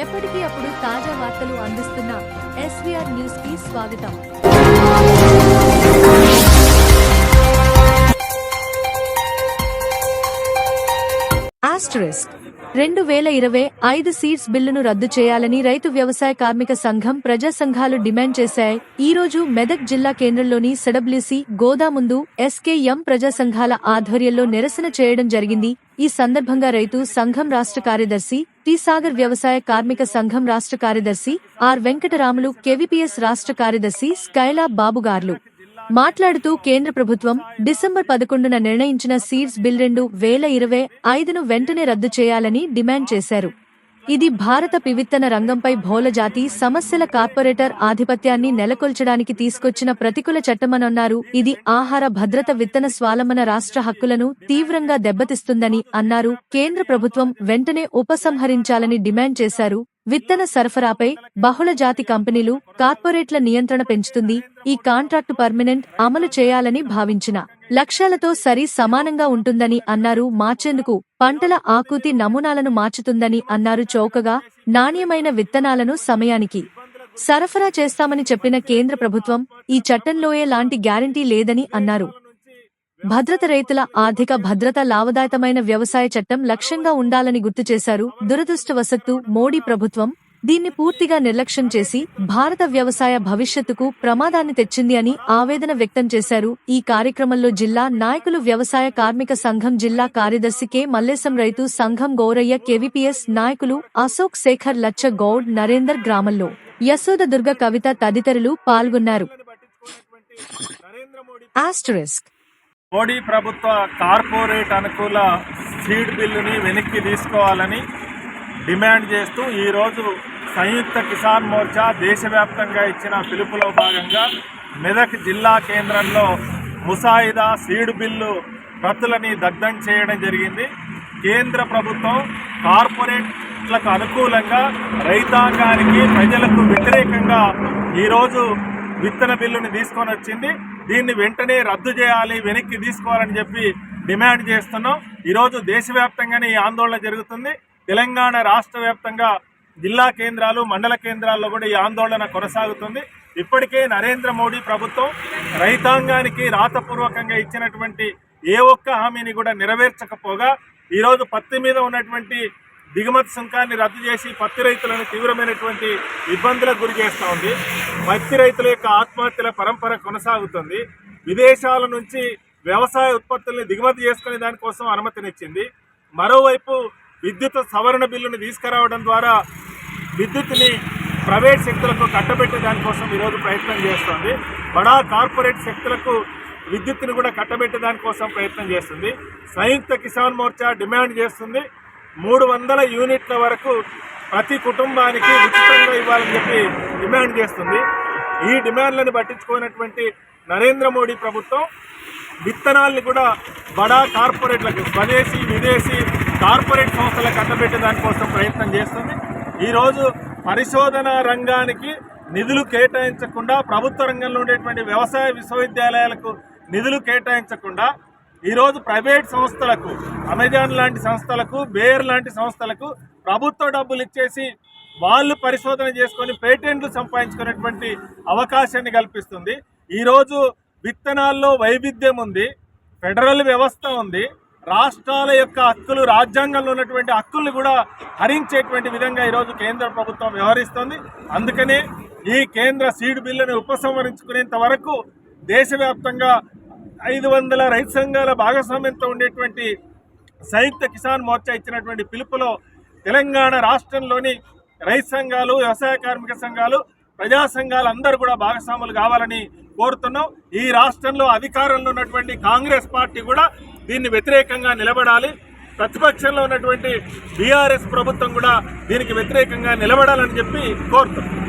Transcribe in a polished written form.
ఎప్పటికీ అప్పుడు తాజా వార్తలు అందిస్తున్న ఎస్వీఆర్ న్యూస్ కి స్వాగతం. ఆస్టరిస్క్ 2025 సీడ్స్ బిల్లును రద్దు చేయాలని రైతు వ్యవసాయ కార్మిక సంఘం ప్రజా సంఘాలు డిమాండ్ చేశాయి. ఈ రోజు మెదక్ జిల్లా కేంద్రంలోని సడబ్ల్యూసీ గోదా ముందు ఎస్కేఎం ప్రజా సంఘాల ఆధ్వర్యంలో నిరసన చేయడం జరిగింది. ఈ సందర్భంగా రైతు సంఘం రాష్ట్ర కార్యదర్శి, టి సాగర్ వ్యవసాయ కార్మిక సంఘం రాష్ట్ర కార్యదర్శి ఆర్ వెంకటరాములు, కెవిపిఎస్ రాష్ట్ర కార్యదర్శి స్కైలా బాబుగార్లు మాట్లాడుతూ కేంద్ర ప్రభుత్వం డిసెంబర్ 11న నిర్ణయించిన సీడ్స్ బిల్ 2025ను వెంటనే రద్దు చేయాలని డిమాండ్ చేశారు. ఇది భారత విత్తన రంగంపై భౌలజాతి సమస్యల కార్పొరేటర్ ఆధిపత్యాన్ని నెలకొల్చడానికి తీసుకొచ్చిన ప్రతికూల చట్టమన్నారు. ఇది ఆహార భద్రత, విత్తన స్వావలంబన, రాష్ట్ర హక్కులను తీవ్రంగా దెబ్బతీస్తుందని అన్నారు. కేంద్ర ప్రభుత్వం వెంటనే ఉపసంహరించాలని డిమాండ్ చేశారు. విత్తన సరఫరాపై బహుళజాతి కంపెనీలు, కార్పొరేట్ల నియంత్రణ పెంచుతుంది. ఈ కాంట్రాక్టు పర్మనెంట్ అమలు చేయాలని భావించిన లక్ష్యాలతో సరి సమానంగా ఉంటుందని అన్నారు. మార్చేందుకు పంటల ఆకృతి నమూనాలను మార్చుతుందని అన్నారు. చౌకగా నాణ్యమైన విత్తనాలను సమయానికి సరఫరా చేస్తామని చెప్పిన కేంద్ర ప్రభుత్వం ఈ చట్టంలో ఎలాంటి గ్యారంటీ లేదని అన్నారు. భద్రత, రైతుల ఆర్థిక భద్రత, లాభదాయకమైన వ్యవసాయ చట్టం లక్ష్యంగా ఉండాలని గుర్తు చేశారు. దురదృష్టవశాత్తు మోడీ ప్రభుత్వం దీన్ని పూర్తిగా నిర్లక్ష్యం చేసి భారత వ్యవసాయ భవిష్యత్తుకు ప్రమాదాన్ని తెచ్చింది అని ఆవేదన వ్యక్తం చేశారు. ఈ కార్యక్రమంలో జిల్లా నాయకులు, వ్యవసాయ కార్మిక సంఘం జిల్లా కార్యదర్శి కె మల్లేశం, రైతు సంఘం గౌరయ్య, కెవిపిఎస్ నాయకులు అశోక్, శేఖర్, లచ్చ గౌడ్, నరేందర్, గ్రామంలో యశోద, దుర్గ, కవిత తదితరులు పాల్గొన్నారు. ఆస్టరిస్క్ మోడీ ప్రభుత్వ కార్పొరేట్ అనుకూల సీడ్ బిల్లుని వెనక్కి తీసుకోవాలని డిమాండ్ చేస్తూ ఈరోజు సంయుక్త కిసాన్ మోర్చా దేశవ్యాప్తంగా ఇచ్చిన పిలుపులో భాగంగా మెదక్ జిల్లా కేంద్రంలో ముసాయిదా సీడ్ బిల్లు ప్రతులని దగ్ధం చేయడం జరిగింది. కేంద్ర ప్రభుత్వం కార్పొరేట్లకు అనుకూలంగా రైతాంగానికి, ప్రజలకు వ్యతిరేకంగా ఈరోజు విత్తన బిల్లుని తీసుకొని వచ్చింది. దీన్ని వెంటనే రద్దు చేయాలి, వెనక్కి తీసుకోవాలని చెప్పి డిమాండ్ చేస్తున్నాం. ఈరోజు దేశవ్యాప్తంగానే ఈ ఆందోళన జరుగుతుంది. తెలంగాణ రాష్ట్ర వ్యాప్తంగా జిల్లా కేంద్రాలు, మండల కేంద్రాల్లో కూడా ఈ ఆందోళన కొనసాగుతుంది. ఇప్పటికే నరేంద్ర మోడీ ప్రభుత్వం రైతాంగానికి రాతపూర్వకంగా ఇచ్చినటువంటి ఏ ఒక్క హామీని కూడా నెరవేర్చకపోగా ఈరోజు పత్తి మీద ఉన్నటువంటి దిగుమతి సుంకాన్ని రద్దు చేసి పత్తి రైతులను తీవ్రమైనటువంటి ఇబ్బందులకు గురి చేస్తూ ఉంది. పత్తి రైతుల యొక్క ఆత్మహత్యల పరంపర కొనసాగుతుంది. విదేశాల నుంచి వ్యవసాయ ఉత్పత్తుల్ని దిగుమతి చేసుకునే దానికోసం అనుమతినిచ్చింది. మరోవైపు విద్యుత్ సవరణ బిల్లును తీసుకురావడం ద్వారా విద్యుత్ని ప్రైవేట్ శక్తులకు కట్టబెట్టే దానికోసం ఈరోజు ప్రయత్నం చేస్తోంది. బడా కార్పొరేట్ శక్తులకు విద్యుత్తుని కూడా కట్టబెట్టే దానికోసం ప్రయత్నం చేస్తుంది. సంయుక్త కిసాన్ మోర్చా డిమాండ్ చేస్తుంది 300 యూనిట్ల వరకు ప్రతి కుటుంబానికి ఉచితంగా ఇవ్వాలని చెప్పి డిమాండ్ చేస్తుంది. ఈ డిమాండ్లను పట్టించుకున్నటువంటి నరేంద్ర మోడీ ప్రభుత్వం విత్తనాల్ని కూడా బడా కార్పొరేట్లకు, స్వదేశీ, విదేశీ కార్పొరేట్ సంస్థలకు కట్టబెట్టే దానికోసం ప్రయత్నం చేస్తుంది. ఈరోజు పరిశోధన రంగానికి నిధులు కేటాయించకుండా, ప్రభుత్వ రంగంలో ఉండేటువంటి వ్యవసాయ విశ్వవిద్యాలయాలకు నిధులు కేటాయించకుండా ఈరోజు ప్రైవేట్ సంస్థలకు, అమెజాన్ లాంటి సంస్థలకు, బేర్ లాంటి సంస్థలకు ప్రభుత్వ డబ్బులు ఇచ్చేసి వాళ్ళు పరిశోధన చేసుకొని పేటెంట్లు సంపాదించుకునేటువంటి అవకాశాన్ని కల్పిస్తుంది. ఈరోజు విత్తనాల్లో వైవిధ్యం ఉంది, ఫెడరల్ వ్యవస్థ ఉంది, రాష్ట్రాల యొక్క హక్కులు, రాజ్యాంగంలో ఉన్నటువంటి హక్కుల్ని కూడా హరించేటువంటి విధంగా ఈరోజు కేంద్ర ప్రభుత్వం వ్యవహరిస్తుంది. అందుకనే ఈ కేంద్ర సీడ్ బిల్లుని ఉపసంహరించుకునేంత వరకు దేశవ్యాప్తంగా 500 రైతు సంఘాల భాగస్వామ్యంతో ఉండేటువంటి సంయుక్త కిసాన్ మోర్చా ఇచ్చినటువంటి పిలుపులో తెలంగాణ రాష్ట్రంలోని రైతు సంఘాలు, వ్యవసాయ కార్మిక సంఘాలు, ప్రజా సంఘాలు అందరూ కూడా భాగస్వాములు కావాలని కోరుతున్నాం. ఈ రాష్ట్రంలో అధికారంలో ఉన్నటువంటి కాంగ్రెస్ పార్టీ కూడా దీన్ని వ్యతిరేకంగా నిలబడాలి. ప్రతిపక్షంలో ఉన్నటువంటి బీఆర్ఎస్ ప్రభుత్వం కూడా దీనికి వ్యతిరేకంగా నిలబడాలని చెప్పి కోరుతున్నాం.